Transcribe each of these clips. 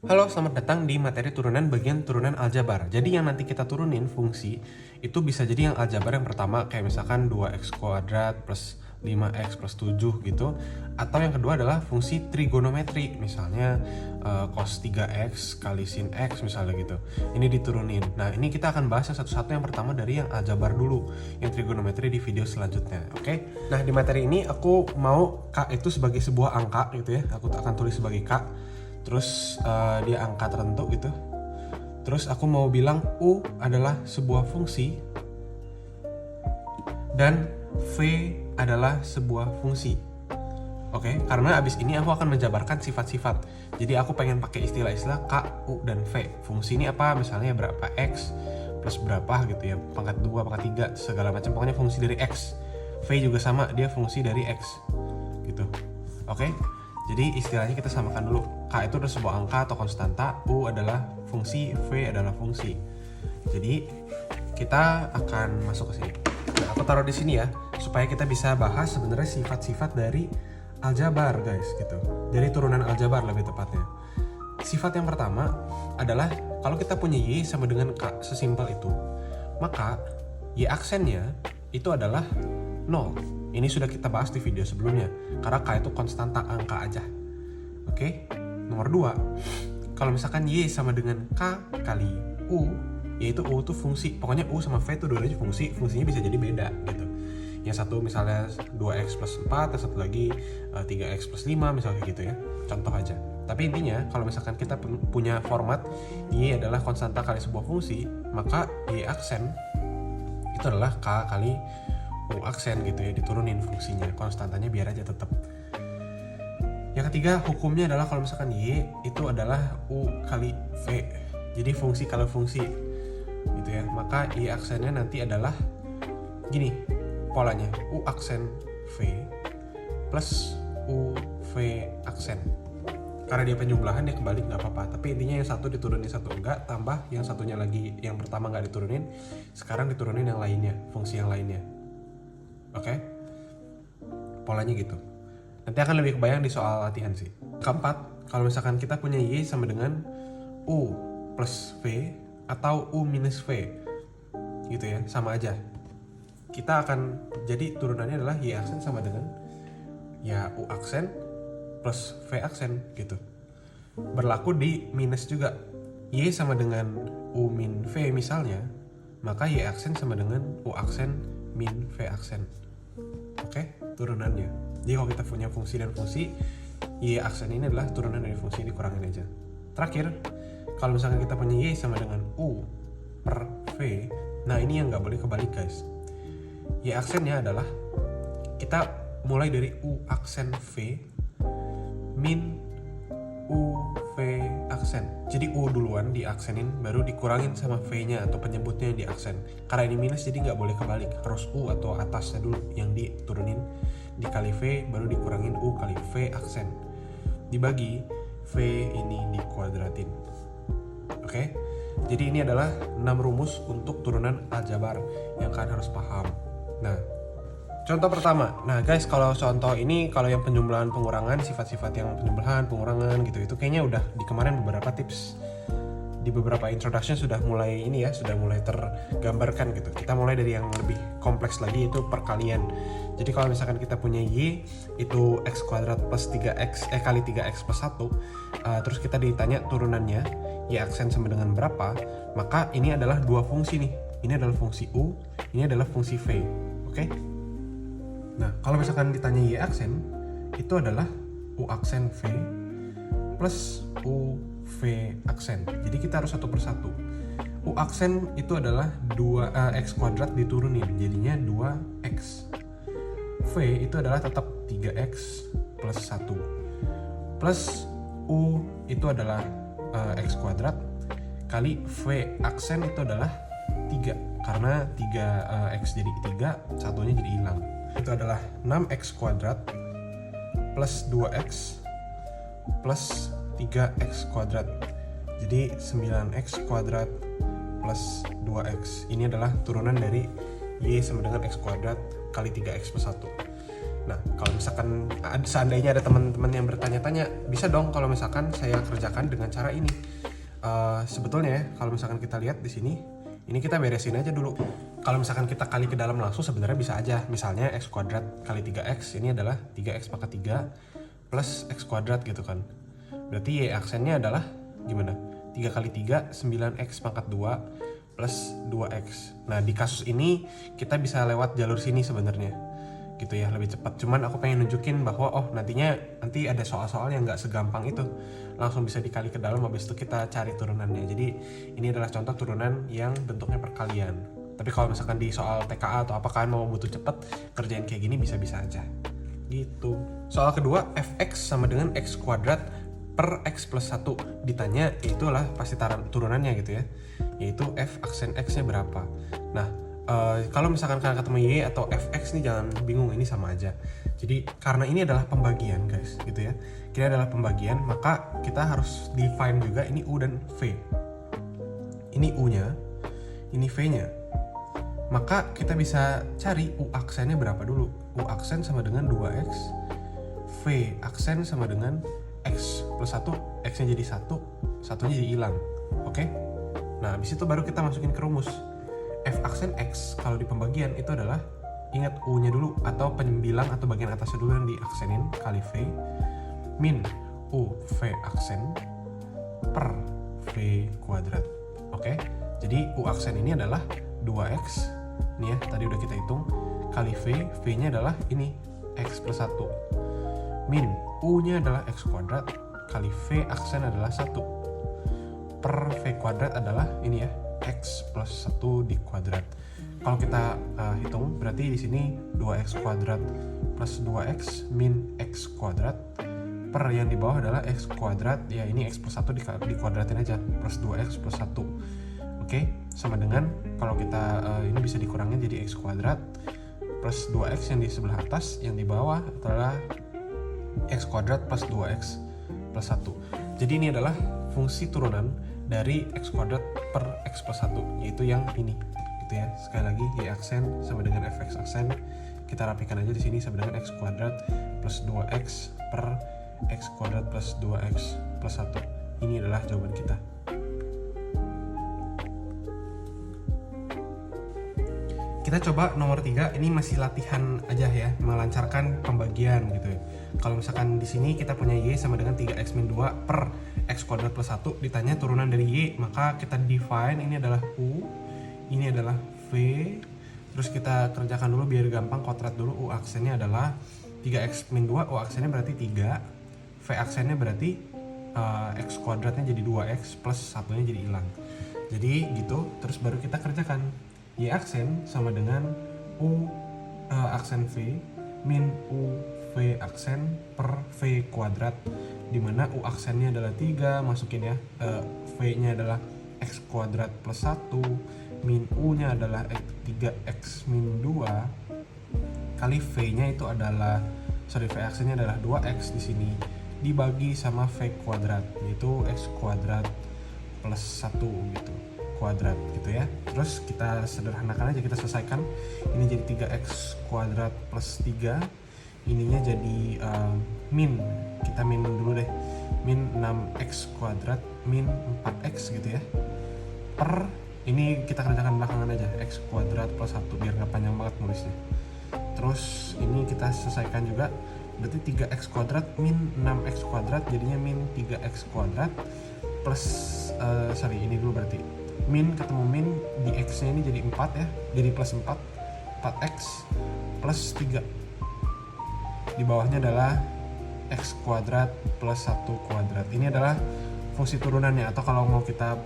Halo, selamat datang di materi turunan bagian turunan aljabar. Jadi yang nanti kita turunin fungsi itu bisa jadi yang aljabar yang pertama kayak misalkan 2x kuadrat plus 5x plus 7 gitu. Atau yang kedua adalah fungsi trigonometri, misalnya cos 3x kali sin x misalnya gitu. Ini diturunin. Nah, ini kita akan bahas yang satu-satu. Yang pertama dari yang aljabar dulu, yang trigonometri di video selanjutnya. Oke? Nah, di materi ini aku mau K itu sebagai sebuah angka gitu ya. Aku akan tulis sebagai K. Terus dia angka tertentu gitu. Terus aku mau bilang U adalah sebuah fungsi dan V adalah sebuah fungsi. Oke, karena abis ini aku akan menjabarkan sifat-sifat. Jadi aku pengen pakai istilah-istilah K, U, dan V. Fungsi ini apa? Misalnya berapa X plus berapa gitu ya, pangkat 2, pangkat 3, segala macam. Pokoknya fungsi dari X. V juga sama, dia fungsi dari X gitu. Oke, jadi istilahnya kita samakan dulu. K itu adalah sebuah angka atau konstanta, U adalah fungsi, V adalah fungsi. Jadi kita akan masuk ke sini. Nah, aku taruh di sini ya, supaya kita bisa bahas sebenarnya sifat-sifat dari aljabar, guys, gitu. Dari turunan aljabar lebih tepatnya. Sifat yang pertama adalah kalau kita punya Y sama dengan K sesimpel itu, maka Y aksennya itu adalah 0. Ini sudah kita bahas di video sebelumnya, karena K itu konstanta angka aja. Oke, nomor 2, kalau misalkan Y sama dengan K kali U, yaitu U itu fungsi, pokoknya U sama V itu dua-duanya fungsi, fungsinya bisa jadi beda gitu. Yang satu misalnya 2x plus 4, yang satu lagi 3x plus 5 misalnya gitu ya, contoh aja. Tapi intinya kalau misalkan kita punya format Y adalah konstanta kali sebuah fungsi, maka Y aksen itu adalah K kali U aksen gitu ya, diturunin fungsinya, konstantanya biar aja tetap. Yang ketiga, hukumnya adalah kalau misalkan Y itu adalah U kali V, jadi fungsi kali fungsi gitu ya, maka Y aksennya nanti adalah gini polanya, U aksen V plus U V aksen. Karena dia penjumlahan, dia kebalik nggak apa-apa, tapi intinya yang satu diturunin, satu enggak, tambah yang satunya lagi, yang pertama nggak diturunin, sekarang diturunin yang lainnya, fungsi yang lainnya. Oke? Polanya gitu. Nanti akan lebih kebayang di soal latihan sih. Keempat, kalau misalkan kita punya Y sama dengan U plus V atau U minus V gitu ya, sama aja. Kita akan, jadi turunannya adalah Y aksen sama dengan ya U aksen plus V aksen gitu. Berlaku di minus juga. Y sama dengan U min V misalnya, maka Y aksen sama dengan U aksen min V aksen. Oke, turunannya. Jadi kalau kita punya fungsi dan fungsi, Y aksen ini adalah turunan dari fungsi, dikurangin aja. Terakhir, kalau misalkan kita punya Y sama dengan U per V, nah ini yang nggak boleh kebalik, guys. Y aksennya adalah, kita mulai dari U aksen V min U V aksen. Jadi U duluan diaksenin, baru dikurangin sama V-nya atau penyebutnya yang diaksen. Karena ini minus, jadi nggak boleh kebalik, harus U atau atasnya dulu yang diturunin, dikali V, baru dikurangin U kali V aksen, dibagi V ini dikuadratin. Oke? Jadi ini adalah 6 rumus untuk turunan aljabar yang kalian harus paham. Nah, contoh pertama. Nah guys, kalau contoh ini, kalau yang penjumlahan pengurangan, sifat-sifat yang penjumlahan pengurangan gitu, itu kayaknya udah di kemarin beberapa tips, di beberapa introduction sudah mulai ini ya, sudah mulai tergambarkan gitu. Kita mulai dari yang lebih kompleks lagi, itu perkalian. Jadi kalau misalkan kita punya Y itu x kuadrat plus 3x kali 3x plus 1, terus kita ditanya turunannya Y aksen sama dengan berapa, maka ini adalah dua fungsi nih. Ini adalah fungsi U, ini adalah fungsi V. Oke? Nah, kalau misalkan ditanya Y aksen, itu adalah U aksen V plus U V aksen. Jadi kita harus satu persatu. U aksen itu adalah 2x kuadrat diturunin, jadinya 2x. V itu adalah tetap 3x plus 1. Plus U itu adalah x kuadrat kali V aksen itu adalah 3. Karena 3x jadi 3, satunya jadi hilang. Itu adalah 6x kuadrat plus 2x plus 3x kuadrat. Jadi 9x kuadrat plus 2x. Ini adalah turunan dari Y sama dengan x kuadrat kali 3x plus 1. Nah, kalau misalkan seandainya ada teman-teman yang bertanya-tanya, bisa dong kalau misalkan saya kerjakan dengan cara ini. Sebetulnya ya, kalau misalkan kita lihat di sini, ini kita beresin aja dulu. Kalau misalkan kita kali ke dalam langsung sebenarnya bisa aja. Misalnya x kuadrat kali 3x, ini adalah 3x pangkat 3 plus x kuadrat gitu kan. Berarti y aksennya adalah gimana? 3 kali 3, 9x pangkat 2 plus 2x. Nah, di kasus ini kita bisa lewat jalur sini sebenarnya. Gitu ya, lebih cepat. Cuman aku pengen nunjukin bahwa nanti ada soal-soal yang nggak segampang itu, langsung bisa dikali ke dalam, habis itu kita cari turunannya. Jadi ini adalah contoh turunan yang bentuknya perkalian. Tapi kalau misalkan di soal TKA atau apa kalian mau butuh cepet kerjain kayak gini, bisa-bisa aja gitu. Soal kedua, fx sama dengan x kuadrat per x plus 1 ditanya, itulah pasti turunannya gitu ya, yaitu f aksen x nya berapa. Nah, kalau misalkan kalian ketemu y atau fx nih, jangan bingung, ini sama aja. Jadi karena ini adalah pembagian guys gitu ya, ini adalah pembagian, maka kita harus define juga ini u dan v. Ini u nya, ini v nya. Maka kita bisa cari u aksennya berapa dulu. U aksen sama dengan 2x, v aksen sama dengan x plus 1, x nya jadi 1, satunya jadi hilang. Oke? Nah, habis itu baru kita masukin ke rumus. F aksen x kalau di pembagian itu adalah, ingat u-nya dulu atau penyembilang atau bagian atasnya dulu yang diaksenin, kali v min u v aksen per v kuadrat. Oke? Jadi u aksen ini adalah 2x, nih ya tadi udah kita hitung, kali v-nya adalah ini x plus 1, min u-nya adalah x kuadrat kali v aksen adalah 1 per v kuadrat adalah ini ya, x plus 1 di kuadrat. Kalau kita hitung, berarti di sini 2x kuadrat plus 2x min x kuadrat per yang di bawah adalah x kuadrat, ya ini x plus 1 dikuadratin aja, plus 2x plus 1. Oke, sama dengan kalau kita ini bisa dikurangin jadi x kuadrat plus 2x yang di sebelah atas, yang di bawah adalah x kuadrat plus 2x plus 1. Jadi ini adalah fungsi turunan dari x kuadrat per x plus 1, yaitu yang ini gitu ya. Sekali lagi, y aksen sama dengan fx aksen, kita rapikan aja di sini sama dengan x kuadrat plus 2x per x kuadrat plus 2x plus 1. Ini adalah jawaban kita. Kita coba nomor 3, ini masih latihan aja ya, melancarkan pembagian gitu ya. Kalau misalkan di sini kita punya y sama dengan 3x min 2 per x kuadrat plus 1, ditanya turunan dari y, maka kita define ini adalah u, ini adalah v, terus kita kerjakan dulu biar gampang, kuadrat dulu. U aksennya adalah 3x min 2, u aksennya berarti 3, v aksennya berarti x kuadratnya jadi 2x plus 1-nya jadi hilang. Jadi gitu, terus baru kita kerjakan. Y aksen sama dengan u aksen v min u v aksen per v kuadrat, dimana u aksennya adalah 3, masukin ya, v nya adalah x kuadrat plus 1, min u nya adalah 3x min 2 kali v nya itu adalah, v aksennya adalah 2x di sini, dibagi sama v kuadrat, yaitu x kuadrat plus 1 gitu, kuadrat gitu ya. Terus kita sederhanakan aja, kita selesaikan. Ini jadi 3x kuadrat plus 3, ininya jadi kita min dulu deh, min 6x kuadrat min 4x gitu ya, per ini kita kerjakan belakangan aja, x kuadrat plus 1 biar gak panjang banget nulisnya. Terus ini kita selesaikan juga, berarti 3x kuadrat min 6x kuadrat jadinya min 3x kuadrat plus ini dulu berarti min ketemu min, di x nya ini jadi 4 ya, jadi plus 4x plus 3, di bawahnya adalah x kuadrat plus 1 kuadrat. Ini adalah fungsi turunannya, atau kalau mau kita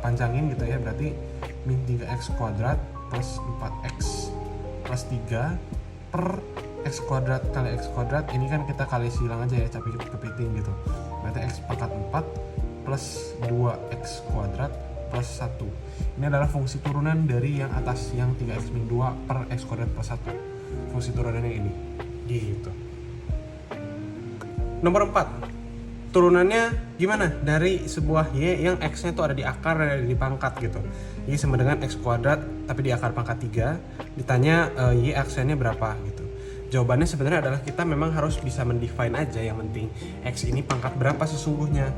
panjangin gitu ya, berarti min 3x kuadrat plus 4x plus 3 per x kuadrat kali x kuadrat, ini kan kita kali silang aja ya, capek kepiting gitu, berarti x pangkat 4 plus 2x kuadrat plus 1. Ini adalah fungsi turunan dari yang atas, yang 3x min 2 per x kuadrat plus 1. Fungsi turunannya ini gitu. Nomor 4, turunannya gimana dari sebuah y yang x nya tuh ada di akar dan ada di pangkat gitu. Y sama dengan x kuadrat tapi di akar pangkat 3, ditanya y aksennya berapa gitu. Jawabannya sebenarnya adalah kita memang harus bisa mendefine aja, yang penting X ini pangkat berapa sesungguhnya,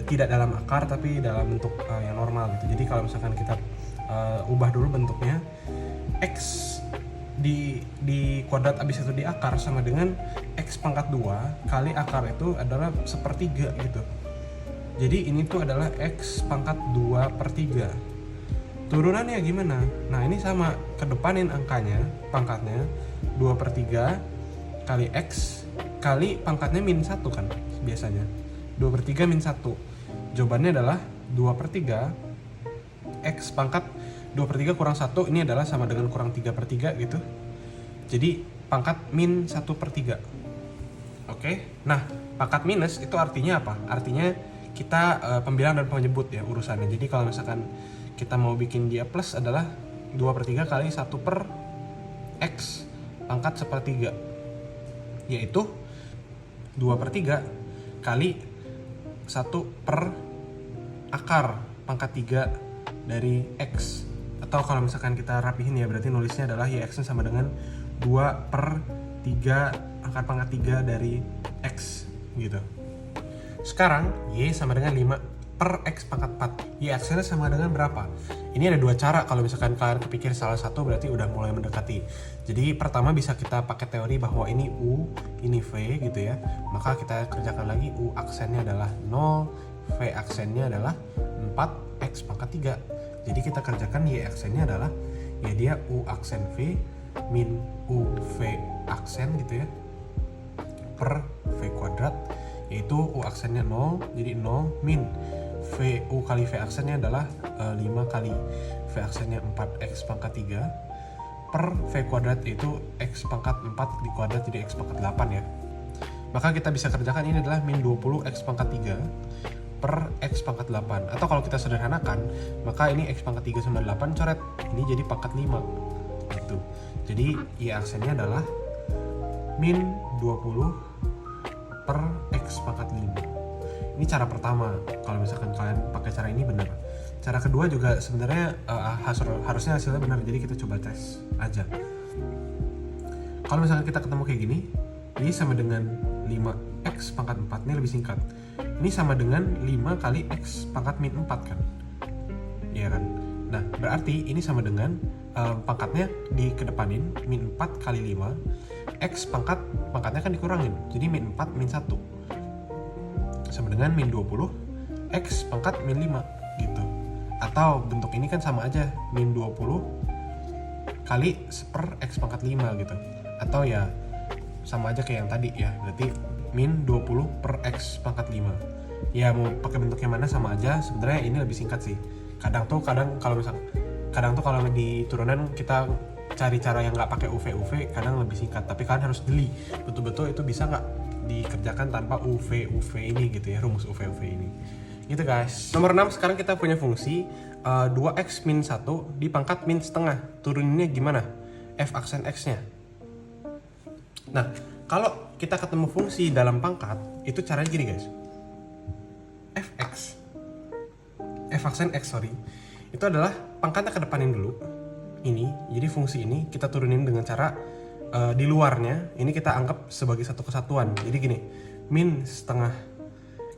tidak dalam akar tapi dalam bentuk yang normal gitu. Jadi kalau misalkan kita ubah dulu bentuknya, X di kuadrat abis itu di akar sama dengan X pangkat 2 kali akar itu adalah 1/3 gitu. Jadi ini tuh adalah X pangkat 2/3. Turunannya gimana? Nah ini sama, kedepanin angkanya, pangkatnya 2/3 kali X kali pangkatnya -1 kan biasanya. 2/3 -1. Jawabannya adalah 2/3 X pangkat 2/3 kurang 1, ini adalah sama dengan kurang 3/3 gitu. Jadi pangkat -1/3. Oke, nah pangkat minus itu artinya apa? Artinya kita pembilang dan penyebut ya urusannya. Jadi kalau misalkan kita mau bikin dia plus adalah 2/3 kali 1/X pangkat 1/3, yaitu 2/3 kali 1 per akar pangkat 3 dari X. Atau kalau misalkan kita rapihin ya, berarti nulisnya adalah YX sama dengan 2/3 akar pangkat 3 dari X gitu. Sekarang Y sama dengan 5 per X pangkat 4. Y aksennya sama dengan berapa? Ini ada dua cara kalau misalkan kalian kepikir salah satu berarti udah mulai mendekati. Jadi pertama bisa kita pakai teori bahwa ini U, ini V gitu ya. Maka kita kerjakan lagi, U aksennya adalah 0, V aksennya adalah 4X pangkat 3. Jadi kita kerjakan Y aksennya adalah ya dia U aksen V min U V aksen gitu ya per V kuadrat, yaitu U aksennya 0, jadi 0 min V U kali V aksennya adalah 5 kali V aksennya 4X pangkat 3 per V kuadrat, yaitu X pangkat 4 di kuadrat jadi X pangkat 8 ya. Maka kita bisa kerjakan ini adalah min 20 X pangkat 3 per X pangkat 8. Atau kalau kita sederhanakan, maka ini X pangkat 3 sama 8 coret, ini jadi pangkat 5 gitu. Jadi Y aksennya adalah min 20 per X pangkat 5. Ini cara pertama, kalau misalkan kalian pakai cara ini benar. Cara kedua juga sebenarnya harusnya hasilnya benar, jadi kita coba tes aja. Kalau misalkan kita ketemu kayak gini, ini sama dengan 5X pangkat 4, ini lebih singkat. Ini sama dengan 5 kali X pangkat min 4 kan? Iya kan? Nah, berarti ini sama dengan pangkatnya dikedepanin, min 4 kali 5, X pangkatnya kan dikurangin, jadi min 4 min 1 sama dengan min 20 X pangkat min 5 gitu. Atau bentuk ini kan sama aja, min 20 kali per X pangkat 5 gitu. Atau ya sama aja kayak yang tadi ya, berarti min 20 per X pangkat 5. Ya mau pakai bentuknya mana sama aja, sebenarnya ini lebih singkat sih. Kadang kalau di turunan kita cari cara yang nggak pakai UV, kadang lebih singkat. Tapi kalian harus jeli betul-betul itu bisa nggak dikerjakan tanpa UV ini gitu ya, rumus UV ini. Gitu guys. Nomor 6, sekarang kita punya fungsi 2X min 1 dipangkat min setengah. Turuninnya gimana? F aksen X-nya. Nah, kalau kita ketemu fungsi dalam pangkat, itu caranya gini guys. F aksen X, itu adalah pangkatnya kedepanin dulu. Ini, jadi fungsi ini kita turunin dengan cara di luarnya, ini kita anggap sebagai satu kesatuan. Jadi gini, min setengah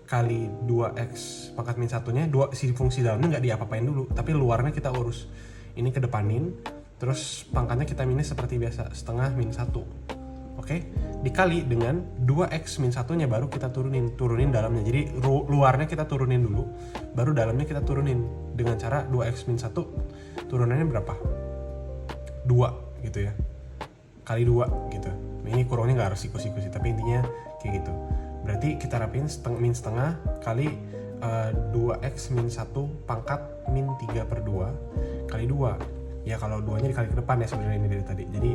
kali 2X pangkat min 1-nya, si fungsi dalamnya nggak diapa-apain dulu, tapi luarnya kita urus. Ini kedepanin, terus pangkatnya kita minus seperti biasa, setengah min 1. Oke, dikali dengan 2X min 1-nya baru kita turunin dalamnya. Jadi luarnya kita turunin dulu, baru dalamnya kita turunin dengan cara 2X min 1 turunannya berapa? 2 gitu ya, kali 2 gitu. Ini kurangnya nggak harus siku-siku sih, tapi intinya kayak gitu. Berarti kita rapiin min setengah kali 2X min 1 pangkat min 3/2 kali 2. Ya kalau 2-nya dikali ke depan ya sebenarnya ini dari tadi. Jadi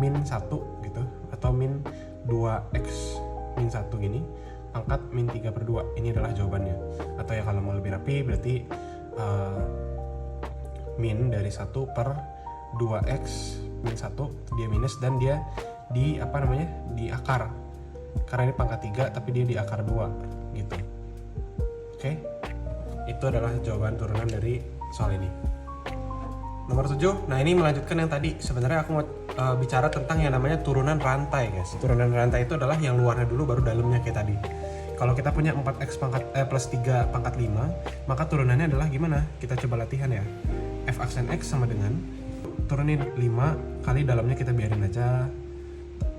min 1 gitu, atau min 2X min 1 gini pangkat min 3/2. Ini adalah jawabannya. Atau ya kalau mau lebih rapi berarti min dari 1 per 2X min 1 dia minus, dan dia di di akar, karena ini pangkat 3 tapi dia di akar 2 gitu. Oke, itu adalah jawaban turunan dari soal ini. Nomor 7, nah ini melanjutkan yang tadi. Sebenarnya aku mau bicara tentang yang namanya turunan rantai guys. Turunan rantai itu adalah yang luarnya dulu baru dalamnya kayak tadi. Kalau kita punya 4x plus 3 pangkat 5, maka turunannya adalah gimana? Kita coba latihan ya. F aksen X sama dengan, turunin 5 kali dalamnya kita biarin aja.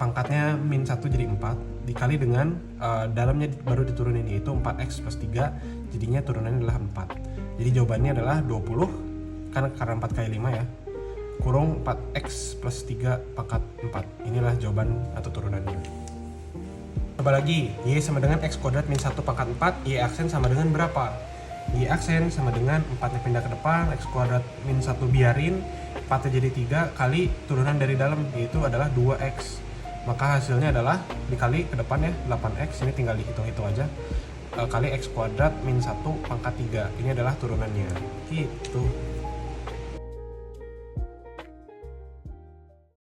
Pangkatnya min 1 jadi 4, dikali dengan dalamnya baru diturunin, yaitu 4x plus 3, jadinya turunannya adalah 4. Jadi jawabannya adalah 20, karena 4 kali 5 ya, kurung 4x plus 3 pangkat 4. Inilah jawaban atau turunannya. Coba lagi, y sama dengan x kuadrat min 1 pangkat 4, y aksen sama dengan berapa? Y aksen sama dengan 4-nya pindah ke depan, x kuadrat min 1 biarin, 4-nya jadi 3 kali turunan dari dalam, yaitu adalah 2x. Maka hasilnya adalah dikali ke depan ya, 8x, ini tinggal dihitung-hitung aja, kali x kuadrat min 1 pangkat 3. Ini adalah turunannya, gitu.